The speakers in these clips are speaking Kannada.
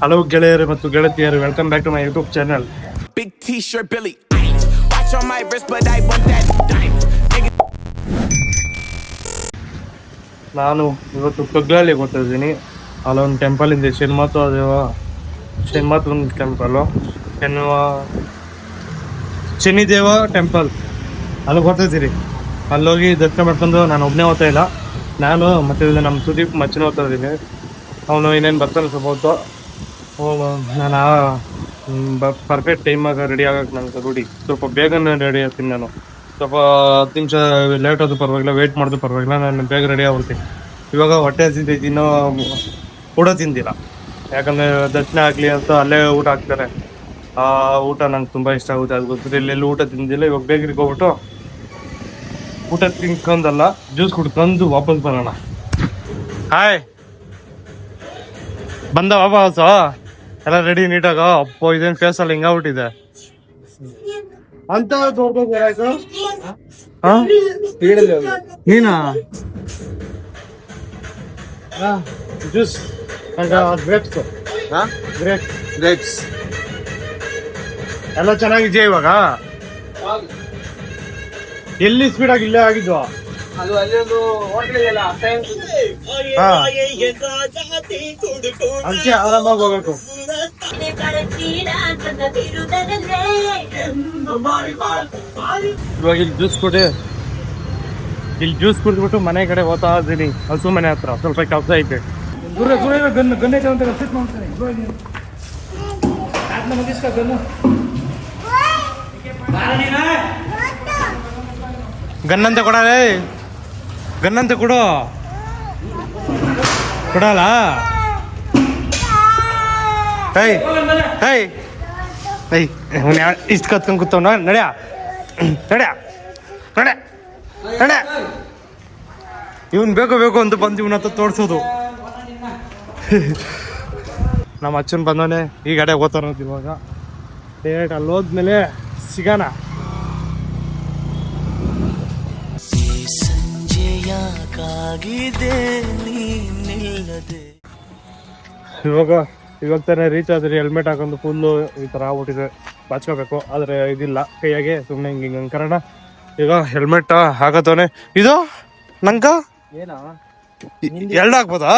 ಹಲೋ ಗೆಳೆಯರು ಮತ್ತು ಗೆಳತಿಯರು, welcome back to my YouTube channel. Big T-shirt Billy. Watch on my wrist, but I want that diamond. ನಾನು ಇವತ್ತು ಕೊಗ್ಲಲ್ಲಿ ಗೊತ್ತಿದ್ದೀನಿ. ಅಲ್ಲೊಂದು ಟೆಂಪಲ್ ಇದೆ, ಶನಿಮಾತ್ ಒಂದು ಟೆಂಪಲು, ಶನಿದೇವ ಟೆಂಪಲ್. ಅಲ್ಲಿ ಗೊತ್ತಿದ್ದೀರಿ. ಅಲ್ಲೋಗಿ ದರ್ಶನ ಮಾಡ್ಕೊಂಡು ನಾನು ಒಬ್ಬನೇ ಓದ್ತಾ ಇಲ್ಲ, ನಾನು ಮತ್ತು ನಮ್ಮ ಸುದೀಪ್ ಮಚ್ಚನ ಓದ್ತಾ ಇದ್ದೀನಿ. ಅವನು ಇನ್ನೇನು ಬರ್ತಾನೆ ಸ್ವಲ್ಪ ಹೊತ್ತು. ನಾನು ಪರ್ಫೆಕ್ಟ್ ಟೈಮಾಗ ರೆಡಿ ಆಗಕ್ಕೆ ನಂಗೆ ರೂಢಿ. ಸ್ವಲ್ಪ ಬೇಗನೆ ರೆಡಿ ಆಗ್ತೀನಿ ನಾನು. ಸ್ವಲ್ಪ 10 ನಿಮಿಷ ಲೇಟ್ ಆದರೂ ಪರವಾಗಿಲ್ಲ, ವೆಯ್ಟ್ ಮಾಡಿದ್ರು ಪರವಾಗಿಲ್ಲ, ನಾನು ಬೇಗ ರೆಡಿ ಆಗ್ಬಿಡ್ತೀನಿ. ಇವಾಗ ಹೊಟ್ಟೆ ಹಸಿದೈತಿ, ಇನ್ನೂ ಊಟ ತಿಂದಿಲ್ಲ. ಯಾಕಂದರೆ ದರ್ಶನ ಆಗಲಿ ಅಂತ ಅಲ್ಲೇ ಊಟ ಹಾಕ್ತಾರೆ. ಆ ಊಟ ನಂಗೆ ತುಂಬ ಇಷ್ಟ ಆಗುತ್ತೆ. ಅದು ಗೊತ್ತಿಲ್ಲ, ಇಲ್ಲೆಲ್ಲ ಊಟ ತಿಂದಿಲ್ಲ. ಇವಾಗ ಬೇಗರಿಗೆ ಹೋಗ್ಬಿಟ್ಟು ಊಟ ತಿನ್ಕೊಂಡಲ್ಲ, ಜ್ಯೂಸ್ ಕುಡ್ಕೊಂಡು ವಾಪಸ್ ಬರೋಣ. ಹಾಯ್, ಬಂದ ವಾಪಸ್ ಎಲ್ಲ ರೆಡಿ ನೀಟಾಗ. ಅಪ್ಪೋ, ಇದೇನು ಫೇಸಲ್ಲಿ ಹಿಂಗಾಗ್ಬಿಟ್ಟಿದೆ ಅಂತ ನೀನಾ? ಜ್ಯೂಸ್ ಗ್ರೇಪ್ಸ್ ಎಲ್ಲ ಚೆನ್ನಾಗಿದೆಯಾ ಇವಾಗ? ಎಲ್ಲಿ ಸ್ಪೀಡಾಗಿ ಇಲ್ಲೇ ಆಗಿದ್ವಾ? ಅದು ಅಲ್ಲಿ ಒಂದು ಹೋಟೆಲ್ ಇದೆಯಲ್ಲ, ಅದಕ್ಕೆ ಆರಾಮಾಗಿ ಹೋಗ್ಬೇಕು. ಇವಾಗ ಇಲ್ಲಿ ಜ್ಯೂಸ್ ಕುಡಿದ್ಬಿಟ್ಟು ಮನೆ ಕಡೆ ಹೋಗ್ತಾ ಇದ್ದೀನಿ. ಹಸು ಮನೆ ಹತ್ರ ಸ್ವಲ್ಪ ಕೆಲಸ ಐತೆ. ಗನ್ನಂತೆ ಕೊಡಲೇ, ಗನ್ನಂತೆ ಕೊಡು. ಕೊಡಲ್ಲ? ಇಷ್ಟು ಕತ್ಕೊಂಡು ಕೂತವ್ ನಡ್ಯಾ ನಡ್ಯಾ ನಡ್ಯಾ ನಡ್ಯಾ. ಇವನ್ ಬೇಕು ಅಂತ ಬಂದು ಇವನ ಹತ್ರ ತೋರ್ಸೋದು. ನಮ್ಮ ಅಚ್ಚನ್ ಬಂದವನೇ ಈ ಕಡೆ ಓದ್ತಾರೋದು. ಇವಾಗ ಡೈರೆಕ್ಟ್ ಅಲ್ಲಿ ಹೋದ್ಮೇಲೆ ಸಿಗೋಣ. ಇವಾಗ ತಾನೇ ರೀಚ್ ಆದ್ರಿ. ಹೆಲ್ಮೆಟ್ ಹಾಕೊಂಡು ಫುಲ್ಲು ಈ ಥರ ಆಗ್ಬಿಟ್ಟಿದೆ, ಬಾಚ್ಕೋಬೇಕು. ಆದರೆ ಇದಿಲ್ಲ ಕೈಯಾಗೆ, ಸುಮ್ಮನೆ ಹಿಂಗೆ ಕರೋಣ. ಈಗ ಹೆಲ್ಮೆಟ್ ಹಾಕತ್ತವನೆ. ಇದು ನಂಗ ಎರಡು ಹಾಕ್ಬೋದಾ?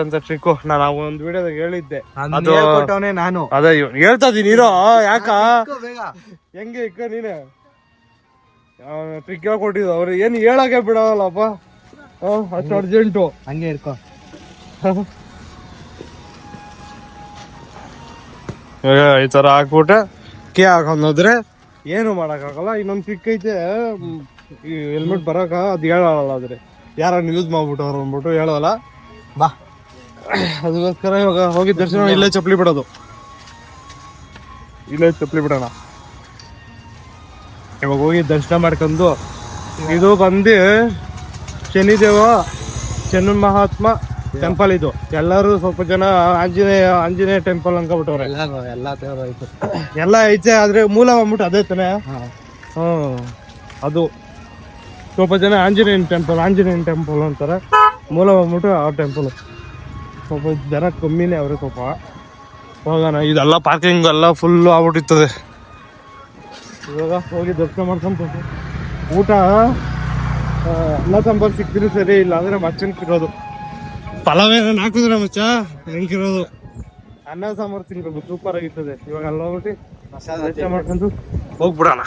ಅಂತ ಟ್ರಿಕ್ಕು ನಾನು ಒಂದು ವಿಡಿಯೋದಾಗ ಹೇಳಿದ್ದೆ. ಅದು ನಾನು ಅದೇ ಹೇಳ್ತಾ ಇದೀನಿ. ಇರೋ ಯಾಕ ಹೆಂಗೆ ಇಕ್ಕ ನೀನೆ ಟ್ರಿಕ್ ಹೇಳ್ಕೊಟ್ಟಿದ್ದು. ಅವ್ರು ಏನು ಹೇಳಕ್ಕೆ ಬಿಡಲ್ಲಪ್ಪ, ಅಷ್ಟು ಅರ್ಜೆಂಟು. ಹಂಗೆ ಇರ್ಕೋ. ಈ ಥರ ಹಾಕ್ಬಿಟ್ಟೆ ಕೇ ಹಾಕೊಂಡೋದ್ರೆ ಏನು ಮಾಡೋಕ್ಕಾಗಲ್ಲ. ಇನ್ನೊಂದು ಟ್ರಿಕ್ ಐತೆ, ಈ ಹೆಲ್ಮೆಟ್ ಬರೋಕ ಅದು ಹೇಳಲ್ಲ. ಆದರೆ ಯಾರನ್ನು ಯೂಸ್ ಮಾಡ್ಬಿಟ್ಟವ್ರು ಅಂದ್ಬಿಟ್ಟು ಹೇಳೋಲ್ಲ. ಬಾ, ಅದಕ್ಕೋಸ್ಕರ ಇವಾಗ ಹೋಗಿ ದರ್ಶನ ಇಲ್ಲೇ ಚಪ್ಪಲಿ ಬಿಡೋದು. ಇಲ್ಲೇ ಚಪ್ಪಲಿ ಬಿಡೋಣ. ಇವಾಗ ಹೋಗಿ ದರ್ಶನ ಮಾಡ್ಕೊಂಡು, ಇದು ಬಂದು ಶನಿದೇವ ಶನಿ ಮಹಾತ್ಮ ಟೆಂಪಲ್. ಇದು ಎಲ್ಲರೂ ಸ್ವಲ್ಪ ಜನ ಆಂಜನೇಯ ಟೆಂಪಲ್ ಅನ್ಕೊಬಿಟ್ಟವ್ರೆ. ಎಲ್ಲ ಐತೆ, ಆದ್ರೆ ಮೂಲ ಬಂದ್ಬಿಟ್ಟು ಅದೇ ತಾನೆ. ಅದು ಸ್ವಲ್ಪ ಜನ ಆಂಜನೇಯನ್ ಟೆಂಪಲ್ ಅಂತಾರೆ. ಮೂಲ ಬಂದ್ಬಿಟ್ಟು ಆ ಟೆಂಪಲ್. ಸ್ವಲ್ಪ ಜನ ಕಮ್ಮಿನೇ ಅವ್ರೆ ಸ್ವಲ್ಪ. ಹೋಗೋಣ. ಇದೆಲ್ಲ ಪಾರ್ಕಿಂಗ್ ಎಲ್ಲ ಫುಲ್ಲು ಆಗ್ಬಿಟ್ಟಿರ್ತದೆ. ಇವಾಗ ಹೋಗಿ ದರ್ಶನ ಮಾಡ್ಕೊಂಡು ಊಟ ಅನ್ನ ಸಾಂಬಾರು ಸಿಕ್ಕಿದ್ರು ಸರಿ, ಇಲ್ಲ ಅಂದ್ರೆ ಮಚ್ಚನ್ಕಿರೋದು. ಪಲಾವ್ ಏನಾರು ಹಾಕಿದ್ರೆ ಮಚ್ಚ ಹೆಂಗಿರೋದು. ಅನ್ನ ಸಾಂಬಾರು ತಿನ್ಬೇಕು, ಸೂಪರ್ ಆಗಿರ್ತದೆ. ಇವಾಗ ಅಲ್ಲಿ ಹೋಗ್ಬಿಟ್ಟು ದರ್ಶನ ಮಾಡ್ಕೊಂಡು ಹೋಗ್ಬಿಡೋಣ.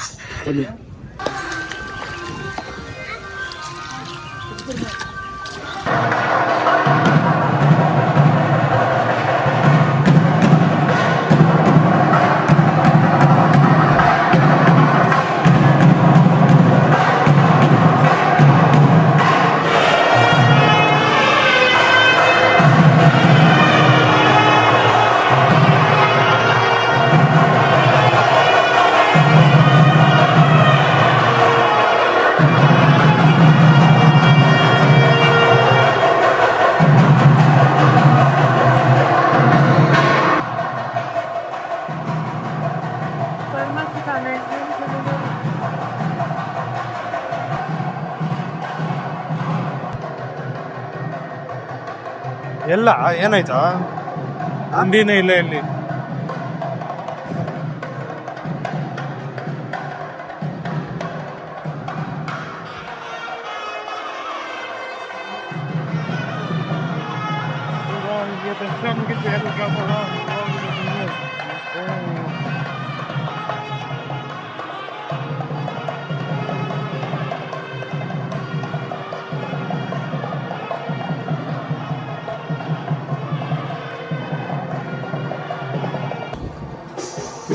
ಅಲ್ಲ ಏನಾಯ್ತಾ ಅಂದಿನೇ ಇಲ್ಲ ಇಲ್ಲಿ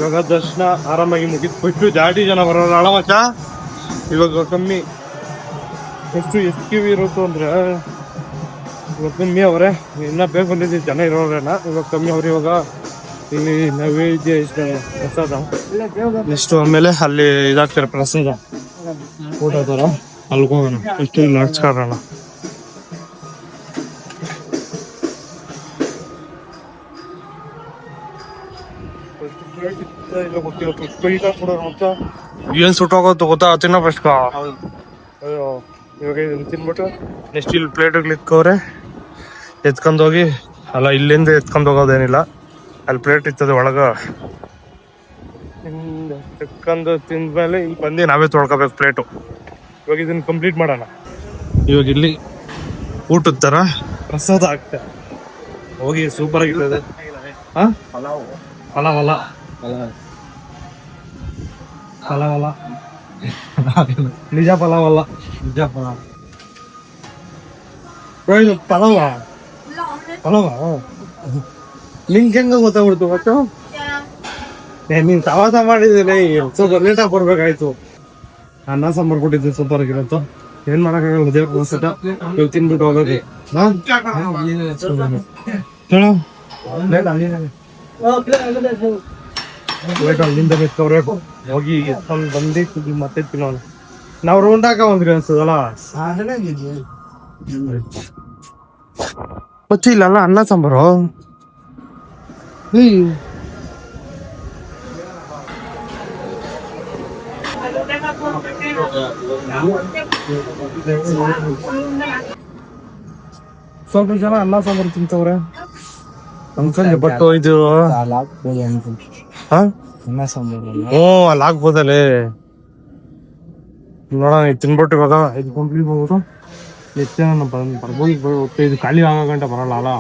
ಇವಾಗ ದರ್ಶನ ಆರಾಮಾಗಿ ಮುಗಿದ್ಬಿಟ್ಟು ಜಾಸ್ತಿ ಜನ ಬರೋಲ್ಲ ಅಳ ಮಚ್ಚ ಇವಾಗ ಕಮ್ಮಿ ಎಷ್ಟು ಕ್ಯೂ ಇರುತ್ತೋ ಅಂದ್ರೆ ಇವಾಗ ಕಮ್ಮಿ ಅವ್ರೆ ಇನ್ನ ಬೇಗ ಬಂದಿದ್ದೀವಿ ಜನ ಇರೋರೇನ ಇವಾಗ ಕಮ್ಮಿ ಅವ್ರೆ ಇವಾಗ ಇಲ್ಲಿ ನೈವೇದ್ಯ ಪ್ರಸಾದ ನೆಕ್ಸ್ಟ್ ಆಮೇಲೆ ಅಲ್ಲಿ ಇದಾಗ್ತಾರೆ ಪ್ರಸಾದ ಊಟ ಥರ ಅಲ್ಗೆ ಹೋಗೋಣ ಎಷ್ಟು ಇಲ್ಲಿ ನಡ್ಸ್ಕೊಳ್ಳೋಣ ಏನ್ ಸುಟ್ಟೋಗೋದು ಗೊತ್ತಾ ತಿನ್ನೋ ಫಸ್ಟ್ ಅಯ್ಯೋ ಇವಾಗ ಇದನ್ನ ತಿನ್ಬಿಟ್ಟು ನೆಕ್ಸ್ಟ್ ಇಲ್ಲಿ ಪ್ಲೇಟ್ಗಳು ಇಟ್ಕೋರೆ ಎತ್ಕೊಂಡೋಗಿ ಅಲ್ಲ ಇಲ್ಲಿಂದ ಎತ್ಕೊಂಡು ಹೋಗೋದೇನಿಲ್ಲ ಅಲ್ಲಿ ಪ್ಲೇಟ್ ಇರ್ತದೆ ಒಳಗ ಎತ್ಕೊಂಡು ತಿಂದ್ಮೇಲೆ ಇಲ್ಲಿ ಬಂದು ನಾವೇ ತೊಳ್ಕೊಬೇಕು ಪ್ಲೇಟು ಇವಾಗ ಇದನ್ನ ಕಂಪ್ಲೀಟ್ ಮಾಡೋಣ ಇವಾಗ ಇಲ್ಲಿ ಊಟದ ಥರ ಪ್ರಸಾದ ಆಗ್ತದೆ ಹೋಗಿ ಸೂಪರ್ ಆಗಿರ್ತದೆ ಹಾಂ ಪಲಾವಲ್ಲ ಪಲಾವಲ್ಲ ನಿಜ ಪಲಾವಲ್ಲ ನಿಜ ಪಲಾವ್ ಪಲಾವ ಪಲಾವ ನಿಂಗೆ ಹೆಂಗ ಗೊತ್ತಾಗ್ಬಿಡ್ತು ಮತ್ತು ನೀನು ಸವಾಸ ಮಾಡಿದ್ದೀನಿ ಸ್ವಲ್ಪ ಲೇಟಾಗಿ ಬರ್ಬೇಕಾಯ್ತು ಅನ್ನ ಸಾಂಬಾರು ಕೊಟ್ಟಿದ್ದು ಸೂಪರ್ ಆಗಿರತ್ತು ಏನ್ ಮಾಡಕ್ಕಾಗಲ್ಲ ದೇವ್ರ ಅನ್ಸಟ ಇವಾಗ ತಿನ್ಬಿಟ್ಟು ಹೋಗೋದು ಚಲೋ ಅಲ್ಲಿಂದ ಬಿತ್ಕೋಬೇಕು ಹೋಗಿ ಎತ್ಕೊಂಡು ಬಂದು ಮತ್ತೆ ತಿನ್ನೋಣ ನಾವು ರೌಂಡ್ ಹಾಕೊಂಡ್ರಿ ಅನ್ಸದಲ್ಲ ಮತ್ತೆ ಇಲ್ಲಲ್ಲ ಅನ್ನ ಸಾಂಬಾರು ಸ್ವಲ್ಪ ಜನ ಅನ್ನ ಸಾಂಬಾರು ತಿಂತವ್ರೆ ಅಂಕಲ್ ಬಟ್ ಇದು ಹ್ಞೂ ಅಲ್ಲಿ ಆಗ್ಬೋದಲ್ಲೇ ನೋಡೋಣ ಇದು ತಿನ್ಬಿಟ್ಟು ಇವಾಗ ಇದು ಕಂಪ್ಲೀಟ್ ಮಾಡ್ಬೋದು ಹೆಚ್ಚು ಬರ್ಬೋದು ಇದು ಖಾಲಿ ಆಗೋ ಗಂಟೆ ಬರಲ್ಲ ಅಲ್ಲ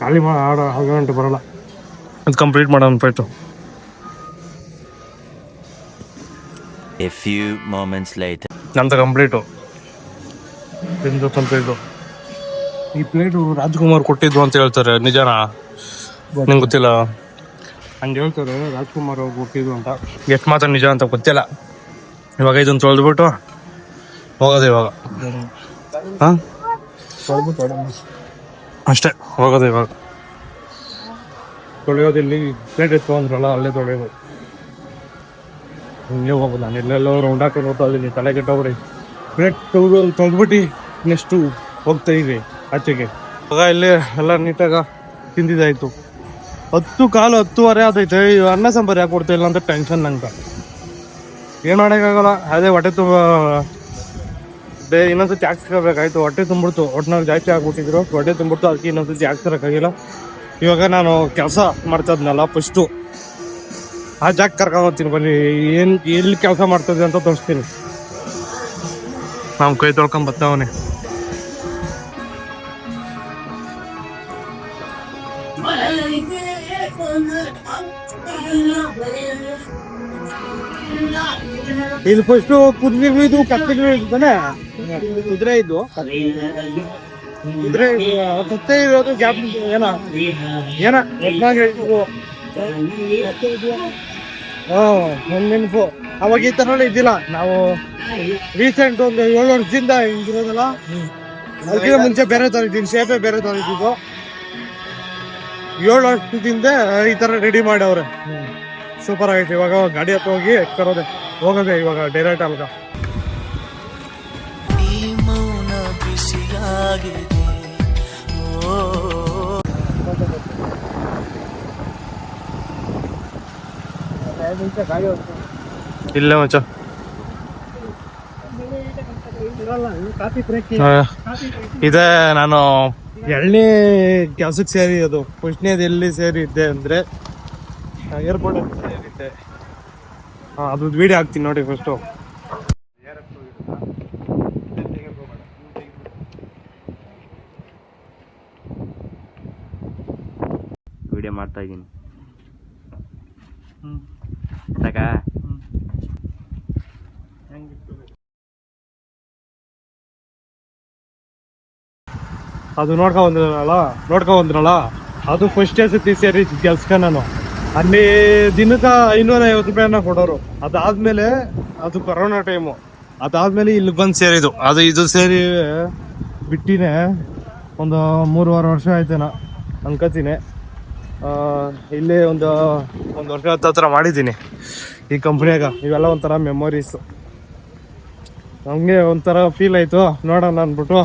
ಖಾಲಿ ಆಗೋ ಗಂಟೆ ಬರಲ್ಲ ಅದು ಕಂಪ್ಲೀಟ್ ಮಾಡೋಣ fight A few moments later. ನಂದು ಕಂಪ್ಲೀಟು ತಿಂದು ಸ್ವಲ್ಪ ಇದು ಈ ಪ್ಲೇಟು ರಾಜ್ಕುಮಾರ್ ಕೊಟ್ಟಿದ್ದು ಅಂತ ಹೇಳ್ತಾರೆ ನಿಜನಾ ನಿಂಗೆ ಗೊತ್ತಿಲ್ಲ ಹಂಗೆ ಹೇಳ್ತಾರೆ ರಾಜ್ಕುಮಾರ್ ಅವ್ರು ಕೊಟ್ಟಿದ್ದು ಅಂತ ಎಷ್ಟು ಮಾತ್ರ ನಿಜ ಅಂತ ಗೊತ್ತಿಲ್ಲ ಇವಾಗ ಇದನ್ನು ತೊಳೆದ್ಬಿಟ್ಟು ಹೋಗೋದು ಇವಾಗ ಹಾಂ ಅಷ್ಟೇ ಹೋಗೋದು ಇವಾಗ ತೊಳೆಯೋದು ಇಲ್ಲಿ ಪ್ಲೇಟ್ ಎತ್ಕೊಂಡ್ರಲ್ಲ ಅಲ್ಲೇ ತೊಳೆಯೋದು ಹಿಂಗೆ ಹೋಗೋದು ನಾನು ಎಲ್ಲೆಲ್ಲೋ ರೌಂಡ್ ಹಾಕೊಂಡು ಹೋಗ್ತಾ ಇದ್ದೀನಿ ತಲೆ ಕೆಟ್ಟವ್ರಿ ಪ್ಲೇಟ್ ತೊಳೆದ್ಬಿಟ್ಟು ನೆಕ್ಸ್ಟು ಹೋಗ್ತಾ ಇದ್ವಿ ಆಚೆಗೆ ಇವಾಗ ಇಲ್ಲಿ ಎಲ್ಲ ನೀಟಾಗ ತಿಂದಿದ್ದಾಯ್ತು 10:15 ಆದೈತೆ ಅನ್ನ ಸಾಂಬಾರು ಯಾಕೆ ಕೊಡ್ತಾ ಇಲ್ಲ ಅಂತ ಟೆನ್ಷನ್ ನಂಗೆ ಏನು ಮಾಡೋಕ್ಕಾಗಲ್ಲ ಅದೇ ಹೊಟ್ಟೆ ತುಂಬ ಇನ್ನೊಂದ್ಸತಿ ಹಾಕ್ಸ್ಕೋಬೇಕಾಯ್ತು ಹೊಟ್ಟೆ ತುಂಬಿಡ್ತು ಒಟ್ಟಿನಾಗ ಜಾಸ್ತಿ ಆಗ್ಬಿಟ್ಟಿದ್ರು ಹೊಟ್ಟೆ ತುಂಬಿಡ್ತು ಅದಕ್ಕೆ ಇನ್ನೊಂದ್ಸತಿ ಹಾಕ್ತಿರೋಕ್ಕಾಗಿಲ್ಲ ಇವಾಗ ನಾನು ಕೆಲಸ ಮಾಡ್ತಾಯಿದ್ನಲ್ಲ ಫಸ್ಟು ಆ ಜಾಗ ಕರ್ಕೊಂಡ್ತೀನಿ ಬನ್ನಿ ಎಲ್ಲಿ ಕೆಲಸ ಮಾಡ್ತದೆ ಅಂತ ತೋರಿಸ್ತೀನಿ ನಾವು ಕೈ ತೊಳ್ಕೊಂಡ್ ಬರ್ತಾವನೆ ಇದು ಫಸ್ಟು ಕುದುರೆ ಇದು ಕತ್ತೆ ಇದ್ದಾನೆ ಕುದುರೆ ಇದು ಕುದುರೆ ಕತ್ತೆ ಇರೋದು ಗ್ಯಾಪ್ ಏನ ಒಂದು ನೆನಪು ಅವಾಗ ಈ ಥರ ಇದ್ದಿಲ್ಲ ನಾವು ರೀಸೆಂಟ್ ಒಂದು 7 ವರ್ಷದಿಂದ ಹಿಂಗಿರೋದಲ್ಲ ಅದಕ್ಕಿಂತ ಮುಂಚೆ ಬೇರೆ ಥರ ಇದ್ದೀನಿ ಶೇಪೇ ಬೇರೆ ಥರ ಇದ್ದಿದ್ದು 7 ವರ್ಷದಿಂದ ಈ ಥರ ರೆಡಿ ಮಾಡವ್ರೆ ಸೂಪರ್ ಆಗೈತೆ ಇವಾಗ ಗಾಡಿ ಹತ್ರ ಹೋಗಿ ಕರೋದೆ ಹೋಗೋದೆ ಇವಾಗ ಡೈರೆಕ್ಟ್ ಅಲ್ಗ ಇಲ್ಲ ಮಚ್ಚ ಇದೇ ನಾನು ಎರಡನೇ ಕೆಲಸಕ್ಕೆ ಸೇರಿ ಅದು ಫಸ್ಟ್ನೇದು ಎಲ್ಲಿ ಸೇರಿದ್ದೆ ಅಂದರೆ ಏರ್ಪೋರ್ಟಲ್ಲಿ ಸೇರಿದ್ದೆ. ಹಾಂ ಅದು ವೀಡಿಯೋ ಹಾಕ್ತೀನಿ ನೋಡಿ ಫಸ್ಟು. ವಿಡಿಯೋ ಮಾಡ್ತಾ ಇದ್ದೀನಿ. ಸಾಕಾ? ಅದು ನೋಡ್ಕೊಂಡ್ರಲ್ಲ ಅದು ಫಸ್ಟ್ ಸತಿ ಸೇರಿ ಕೆಲ್ಸಕ್ಕೆ ನಾನು ಅಲ್ಲಿ ದಿನಕ್ಕೆ 550 ರೂಪಾಯಿನ ಕೊಡೋರು. ಅದಾದ್ಮೇಲೆ ಅದು ಕೊರೋನಾ ಟೈಮು, ಅದಾದ್ಮೇಲೆ ಇಲ್ಲಿ ಬಂದು ಸೇರಿದ್ದು. ಇದು ಸೇರಿ ಬಿಟ್ಟಿನೇ ಒಂದು 3-4 ವರ್ಷ ಆಯ್ತೇನ ಅನ್ಕೋತೀನಿ. ಇಲ್ಲೇ ಒಂದು ವರ್ಷ ಹತ್ರ ಮಾಡಿದ್ದೀನಿ ಈ ಕಂಪ್ನಿಯಾಗ. ಇವೆಲ್ಲ ಒಂಥರ ಮೆಮೊರೀಸು, ನಮಗೆ ಒಂಥರ ಫೀಲ್ ಆಯಿತು ನೋಡೋಣ ಅಂದ್ಬಿಟ್ಟು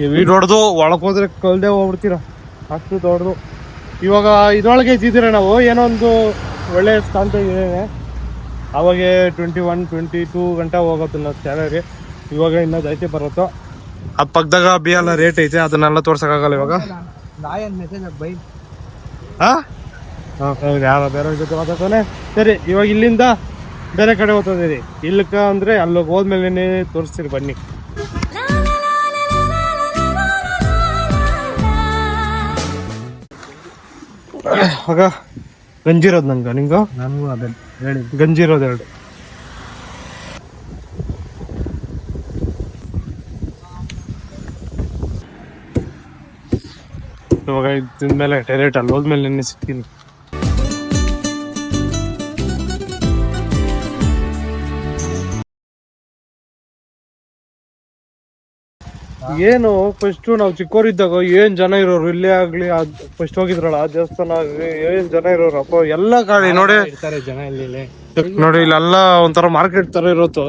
ಈ ವೀಡ್ ಹೊಡೆದು ಒಳಗೆ ಹೋದ್ರೆ ಕಲ್ದೇ ಹೋಗ್ಬಿಡ್ತೀರ, ಅಷ್ಟು ದೊಡ್ಡದು. ಇವಾಗ ಇದ್ರೊಳಗೆ ಇದ್ದಿದ್ರೆ ನಾವು ಏನೋ ಒಂದು ಒಳ್ಳೆ ಸ್ಥಾನ ಇದೆ. ಅವಾಗ 21-22 ಗಂಟೆ ಹೋಗುತ್ತೆ ನಾವು ಸ್ಯಾಲರಿ. ಇವಾಗ ಇನ್ನೂ ಜಾಸ್ತಿ ಬರುತ್ತೋ. ಅದು ಪಕ್ಕದಾಗ ಬಿ ಎಲ್ಲ ರೇಟ್ ಐತೆ, ಅದನ್ನೆಲ್ಲ ತೋರ್ಸೋಕ್ಕಾಗಲ್ಲ ಇವಾಗ. ಹಾಂ ಯಾರು ಬೇರೆ ಜೊತೆ ಮಾತಾಡ್ತಾನೆ. ಸರಿ, ಇವಾಗ ಇಲ್ಲಿಂದ ಬೇರೆ ಕಡೆ ಹೋಗ್ತದೆ. ಇಲ್ಲಕ್ಕ ಅಂದರೆ ಅಲ್ಲಿಗೆ ಹೋದ್ಮೇಲೆ ತೋರಿಸ್ತೀರಿ ಬನ್ನಿ. ಆಗ ಗಂಜಿರೋದು ನಿಂಗ ನನಗೂ ಅದೇ ಹೇಳಿ. ಗಂಜಿರೋದು 2. ಇವಾಗ ಇದ್ಮೇಲೆ ಡೈರೆಕ್ಟ್ ಅಲ್ಲಿ ಹೋದ್ಮೇಲೆ ನೆನ್ನೆ ಸಿಗ್ತೀನಿ. ಏನು ಫಸ್ಟ್ ನಾವು ಚಿಕ್ಕವರಿದ್ದಾಗ ಏನ್ ಜನ ಇರೋರು, ಇಲ್ಲೇ ಆಗ್ಲಿ ಫಸ್ಟ್ ಹೋಗಿದ್ರಲ್ಲ ಆ ದೇವಸ್ಥಾನ ಆಗ್ಲಿ, ಏನ್ ಜನ ಇರೋರು ಅಪ್ಪ. ಎಲ್ಲ ಗಾಡಿ ನೋಡಿ ಜನ ಇಲ್ಲಿ ನೋಡಿ, ಇಲ್ಲೆಲ್ಲ ಒಂಥರ ಮಾರ್ಕೆಟ್ ತರ ಇರುತ್ತೆ.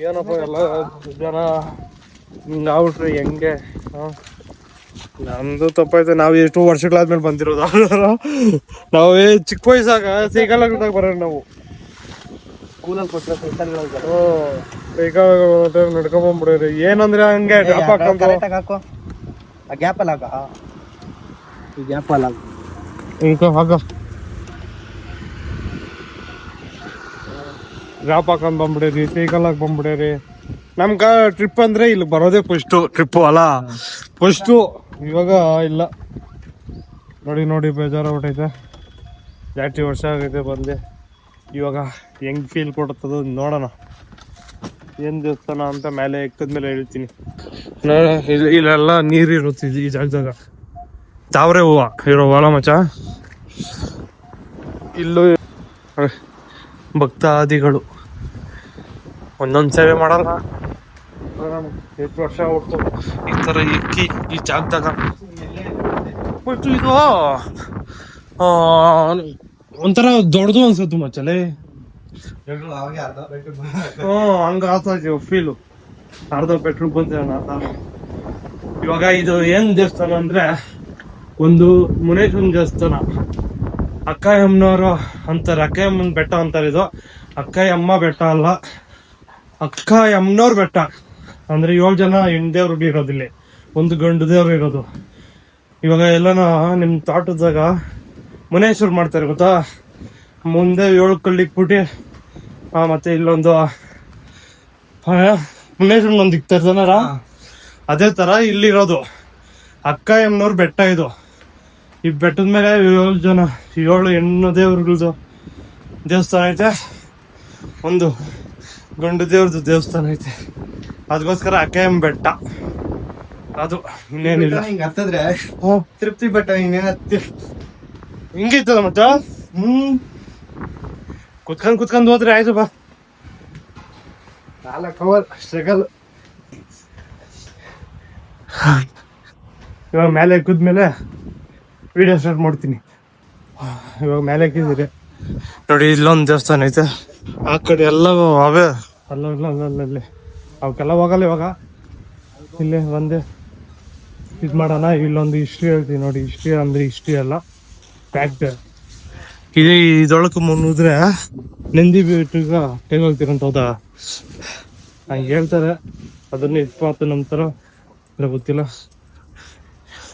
ಏನಪ್ಪ ಎಲ್ಲ ಜನ ಹಿಂಗಾಗ್ಬಿಟ್ರಿ ಹೆಂಗೆ. ನಮ್ದು ತಪ್ಪಾಯ್ತು, ನಾವು ಎಷ್ಟು ವರ್ಷಗಳಾದ್ಮೇಲೆ ಬಂದಿರೋದು. ನಾವು ಚಿಕ್ಕ ವಯಸ್ಸಾಗ ಸೈಕಲ್ ಬರೋರು ನಾವು. ಸೈಕಲ್ ನಡ್ಕೊಂಡ್ಬಿಡ್ರಿ. ಏನಂದ್ರೆ ಹಂಗೆ ಡ್ರಾಪ್ ಹಾಕೊಂಡ್ ಬಂದ್ಬಿಡ್ರಿ, ಸೈಕಲ್ ಹಾಕಿ ಬಂದ್ಬಿಡ್ರಿ. ನಮ್ಗ ಟ್ರಿಪ್ ಅಂದ್ರೆ ಇಲ್ಲಿ ಬರೋದೇ ಫಸ್ಟು ಟ್ರಿಪ್ಪು ಅಲ್ಲ, ಫಸ್ಟು. ಇವಾಗ ಇಲ್ಲ ನೋಡಿ ಬೇಜಾರಾಗ್ಬಿಟ್ಟೈತೆ. ಜಾಸ್ತಿ ವರ್ಷ ಆಗೈತೆ ಬಂದೆ. ಇವಾಗ ಹೆಂಗ್ ಫೀಲ್ ಕೊಡುತ್ತದು ನೋಡೋಣ. ಏನು ದೇವಸ್ಥಾನ ಅಂತ ಮೇಲೆ ಎಕ್ಕದ್ಮೇಲೆ ಹೇಳ್ತೀನಿ. ಇಲ್ಲೆಲ್ಲ ನೀರಿರುತ್ತೆ ಈ ಜಾಗದಾಗ. ತಾವ್ರೆ ಹೂವು ಇರೋ ಹೊಲ ಮಚ್ಚ. ಇಲ್ಲೂ ಭಕ್ತಾದಿಗಳು ಒಂದೊಂದು ಸೇವೆ ಮಾಡಲ್ಲ. ಎಷ್ಟು ವರ್ಷ ಹೊಡ್ತು ಈ ಥರ ಇಕ್ಕಿ ಈ ಜಾಗದಾಗ. ಬಟ್ ಇದು ಒಂಥರ ದೊಡ್ಡದು ಅನ್ಸುತ್ತೆ ಮಚ್ಚಲೆ. ಹಂಗ ಆಗ್ತೈತಿ ಫೀಲು. ಅರ್ಧ ಪೆಟ್ರೋಲ್ ಬಂದ. ಇವಾಗ ಇದು ಏನ್ ದೇವಸ್ಥಾನ ಅಂದ್ರೆ ಒಂದು ಮುನೇಶ್ವರನ ದೇವಸ್ಥಾನ. ಅಕ್ಕಯ್ಯಮ್ಮನವರು ಅಂತಾರೆ, ಅಕ್ಕಯ್ಯಮ್ಮನ ಬೆಟ್ಟ ಅಂತಾರೆ. ಇದು ಅಕ್ಕಯ್ಯಮ್ಮ ಬೆಟ್ಟ ಅಲ್ಲ, ಅಕ್ಕಯ್ಯಮ್ಮನವ್ರ ಬೆಟ್ಟ. ಅಂದ್ರೆ 7 ಜನ ಹೆಣ್ದೇವ್ರು ಇರೋದಿಲ್ಲ, ಒಂದು ಗಂಡು ದೇವ್ರು ಇರೋದು. ಇವಾಗ ಎಲ್ಲನ ನಿಮ್ಮ ತೋಟದಾಗ ಮುನೇಶ್ವರ್ ಮಾಡ್ತಾರೆ ಗೊತ್ತಾ, ಮುಂದೆ 7 ಕಲ್ಲಿಕ್ಬಿಟ್ಟು ಮತ್ತೆ ಇಲ್ಲೊಂದು ಮುನೇಶ್ವರನ್ ಒಂದು ಇಕ್ತಾರೆ ಜನರ. ಅದೇ ತರ ಇಲ್ಲಿರೋದು ಅಕ್ಕಯ್ಯಮ್ಮನವ್ರ ಬೆಟ್ಟ ಇದು. ಈ ಬೆಟ್ಟದ ಮೇಲೆ 7 ಹೆಣ್ಣು ದೇವ್ರಗಳದು ದೇವಸ್ಥಾನ ಐತೆ, ಒಂದು ಗಂಡು ದೇವ್ರದ್ದು ದೇವಸ್ಥಾನ ಐತೆ. ಅದಕ್ಕೋಸ್ಕರ ಅಕ್ಕಯ್ಯಮ್ಮ ಬೆಟ್ಟ ಅದು, ಇನ್ನೇನಿಲ್ಲ. ತೃಪ್ತಿ ಬೆಟ್ಟ ಹಿಂಗಿತ್ತದ ಮತ್ತ. ಕುತ್ಕೊಂಡ್ ಹೋದ್ರೆ ಆಯ್ತು ಬಾ. ಸ್ಟ್ರಗಲ್. ಇವಾಗ ಮೇಲೆ ಎಕ್ಕಿದ್ಮೇಲೆ ವಿಡಿಯೋ ಸ್ಟಾರ್ಟ್ ಮಾಡ್ತೀನಿ. ಇವಾಗ ಮೇಲೆ ಎಕ್ಕಿದ್ದೀರಿ ನೋಡಿ, ಇಲ್ಲೊಂದು ದೇವಸ್ಥಾನ ಐತೆ. ಆ ಕಡೆ ಎಲ್ಲ ಅವೇ ಅಲ್ಲೇ ಅವಕ್ಕೆಲ್ಲ ಹೋಗಲ್ಲ. ಇವಾಗ ಇಲ್ಲೇ ಒಂದೇ ಇದು ಮಾಡೋಣ. ಇಲ್ಲೊಂದು ಹಿಸ್ಟ್ರಿ ಹೇಳ್ತೀನಿ ನೋಡಿ. ಹಿಸ್ಟ್ರಿ ಅಂದರೆ ಹಿಸ್ಟ್ರಿ ಅಲ್ಲ, ಫ್ಯಾಕ್ಟ್. ಇದೊಳಕ್ಕೆ ಮುನ್ನುದ್ರೆ ನಂದಿ ಬೆಟ್ಟಗ ಹೋಗ್ತೀರಂತ. ಹೌದಾ? ಹಂಗೆ ಹೇಳ್ತಾರೆ. ಅದನ್ನು 20 ನಂತರ ಗೊತ್ತಿಲ್ಲ.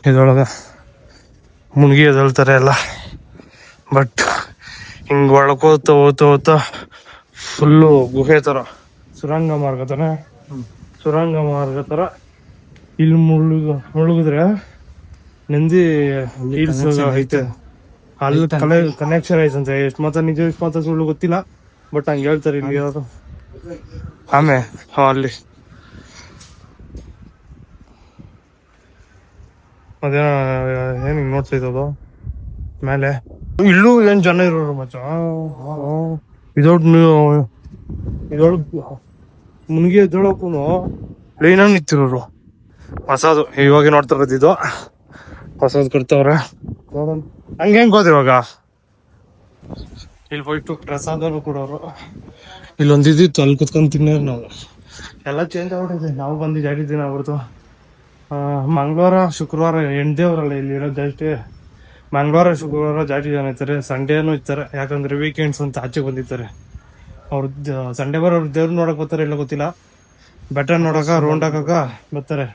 ಇದ್ರೊಳಗೆ ಮುನ್ಗಿ ಎದಳ್ತಾರೆ ಎಲ್ಲ. ಬಟ್ ಹಿಂಗೆ ಒಳಕೋತ ಹೋಗ್ತಾ ಫುಲ್ಲು ಗುಹೆ ಥರ ಸುರಂಗ ಮಾರ್ಗ ಥರ ಇಲ್ಲಿ ಮುಳುಗಿದ್ರೆ ನಂದಿ ಹಿಲ್ಸ್ ಐತೆ, ಅಲ್ಲಿ ಕನೆಕ್ಷನ್ ಐತಂತೆ. ಎಷ್ಟು ಮಾತ್ರ ನಿಜ ಎಷ್ಟು ಮಾತ್ರ ಸುಳ್ಳು ಗೊತ್ತಿಲ್ಲ, ಬಟ್ ಹಂಗೆ ಹೇಳ್ತಾರೆ ಇಲ್ಲಿ ಯಾರು. ಆಮೇಲೆ ಅಲ್ಲಿ ಅದೇನ ಏನು ಹಿಂಗೆ ನೋಡ್ತಾ ಇದ್ದದು ಮೇಲೆ. ಇಲ್ಲೂ ಏನು ಜನ ಇರೋರು ಮಚ್ಚ. ಇದೊಳಗೆ ಮುನ್ಗಿ ಎದ್ದೊಳಕ್ಕೂ ಲೈನಾಗಿ ನಿಂತಿರೋರು. ಹೊಸದು ಇವಾಗ ನೋಡ್ತಾ ಇರೋದು, ಹೊಸದು ಕಟ್ತವ್ರೆ. ಹಂಗೆ ಹೆಂಗೆ ಹೋದ ಇವಾಗ ಇಲ್ಲಿ ಹೋಯ್ತು ಪ್ರಸಾದನು ಕೊಡೋರು. ಇಲ್ಲೊಂದಿದ್ದು ಅಲ್ಲಿ ಕುತ್ಕೊಂಡು ತಿನ್ನೋರು ನಾವು. ಎಲ್ಲ ಚೇಂಜ್ ಆಗ್ಬಿಟ್ಟಿದೆ. ನಾವು ಬಂದಿದ್ದು 2 ದಿನ ಆಗ್ಬಿಡ್ತು. ಮಂಗಳವಾರ ಶುಕ್ರವಾರ ಎಂಟದೇವ್ರಲ್ಲ ಇಲ್ಲಿರೋದು ಜಾಸ್ತಿ. ಮಂಗಳವಾರ ಶುಕ್ರವಾರ ಜಾಸ್ತಿ ಜನ ಇರ್ತಾರೆ, ಸಂಡೇನೂ ಇರ್ತಾರೆ. ಯಾಕಂದ್ರೆ ವೀಕೆಂಡ್ಸ್ ಅಂತ ಆಚೆಗೆ ಬಂದಿರ್ತಾರೆ ಅವ್ರು. ಸಂಡೇ ಬರೋರು ದೇವ್ರು ನೋಡಕ್ ಬರ್ತಾರೆ, ಇಲ್ಲ ಗೊತ್ತಿಲ್ಲ. ಬೆಟ್ಟ ನೋಡಕ ರೌಂಡ್ ಹಾಕಕ ಬರ್ತಾರೆ.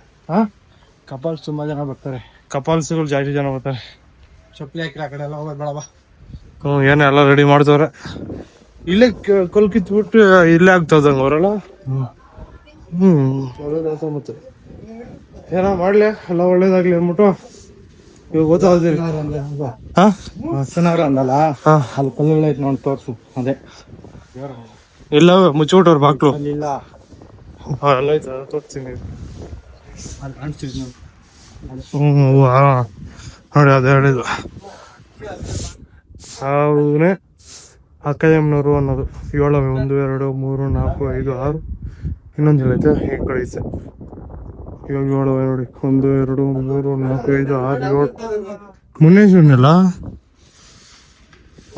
ಕಪಲ್ಸ್ ತುಂಬಾ ಜನ ಬರ್ತಾರೆ. ಕಪಾಲ್ಸ್ಗಳು ಜಾಸ್ತಿ ಜನ ಬರ್ತಾರೆ. ಚಪ್ಪಲಿ ಹಾಕಿ ಆ ಕಡೆ ಎಲ್ಲ ಹೋಗೋದು ಬೇಡವಾ? ಏನೋ ಎಲ್ಲ ರೆಡಿ ಮಾಡ್ತವ್ರೆ. ಇಲ್ಲೇ ಕಲ್ ಕಿತ್ಬಿಟ್ಟು ಇಲ್ಲೇ ಆಗ್ತದಂಗ ಅವರೆಲ್ಲ. ಮತ್ತೆ ಏನೋ ಮಾಡ್ಲಿ, ಎಲ್ಲ ಒಳ್ಳೇದಾಗ್ಲಿ ಅಂದ್ಬಿಟ್ಟು ಇವಾಗ ಗೊತ್ತಾಗ್ತೀರಿ. ಹೊಸನವ್ರು ಅಂದಲ್ಲ, ಅಲ್ಲಿ ಕಲ್ಲುಗಳು ಐತೆ ನೋಡಿ, ತೋರ್ಸು. ಅದೇ ಇಲ್ಲ ಮುಚ್ಚಿಬಿಟ್ಟವ್ರು ಬಾಕ್ಲು. ಅಲ್ಲಿಲ್ಲ, ಎಲ್ಲ ಐತೆ ತೋರಿಸ್ತೀನಿ. ಅಲ್ಲಿ ಕಾಣಿಸ್ತಿದ್ ನೋಡಿ. ನೋಡಿ ಅದು ಹೇಳಿದ್ದು ಅವನೇ ಅಕ್ಕಯ್ಯಮ್ಮನವರು ಅನ್ನೋದು. 7 1 2 3 4 5 6 ಇನ್ನೊಂದು ಹೇಳೈತೆ ಈ ಕಡೆ ಐತೆ. ಇವಾಗ 7 ನೋಡಿ 1 2 3 4 5 6 7 ಮುನೇಶ್ವರನೆಲ್ಲ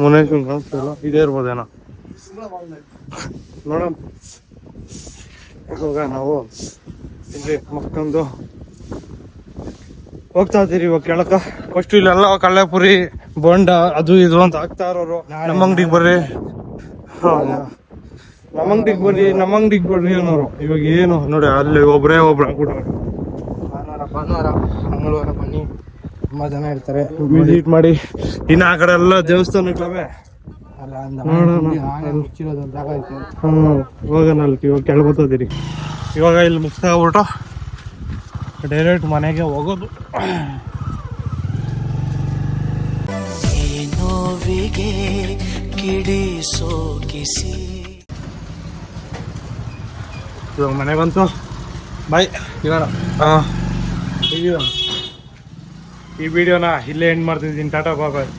ಮುನೇಶ್ವರನ್ ಕಾಣಿಸ್ತಿಲ್ಲ. ಇದೇ ಇರ್ಬೋದೇನೋ ನೋಡೋಣ. ಇವಾಗ ನಾವು ಇಲ್ಲಿ ಮಕ್ಕಂದು ಹೋಗ್ತಾ ಇದ್ದೀರಿ ಇವಾಗ ಕೆಳಕ. ಫಸ್ಟ್ ಇಲ್ಲೆಲ್ಲ ಕಳ್ಳೆಪುರಿ ಬೋಂಡ ಅದು ಇದು ಅಂತ ಹಾಕ್ತಾ ಇರೋರು. ನಮ್ಮ ಅಂಗಡಿಗೆ ಬರ್ರಿ, ನಮ್ಮ ಅಂಗಡಿಗೆ ಬರ್ರಿ ಅನ್ನೋರು. ಇವಾಗ ಏನು ನೋಡಿ, ಅಲ್ಲಿ ಒಬ್ರು ಹಾಕ್ಬಿಟ್ಟವ್ರು. ಭಾನುವಾರ ಮಂಗಳವಾರ ಬನ್ನಿ, ತುಂಬಾ ಜನ ಇರ್ತಾರೆ. ವಿಸಿಟ್ ಮಾಡಿ. ಇನ್ನು ಆ ಕಡೆ ಎಲ್ಲ ದೇವಸ್ಥಾನಗಳವೆ ಮುಚ್ಚಿರೋದು ಜಾಗ ಐತೆ. ಹೋಗೋಣ ಅಲ್ಲಿ. ಇವಾಗ ಕೆಳಗೋತಿದ್ದೀರಿ. ಇವಾಗ ಇಲ್ಲಿ ಮುಕ್ತ ಆಗ್ಬಿಟ್ಟು ಡೈರೆಕ್ಟ್ ಮನೆಗೆ ಹೋಗೋದು. ನೋವಿಗೆ ಕಿಡಿಸೋ ಕಿಸಿ. ಇವಾಗ ಮನೆ ಬಂತು. ಬಾಯ್. ಇವಾಗ ಈ ವಿಡಿಯೋನ ಇಲ್ಲೇ ಎಂಡ್ ಮಾಡ್ತಿದ್ದೀನಿ. ಟಾಟಾ ಬಾಯ್.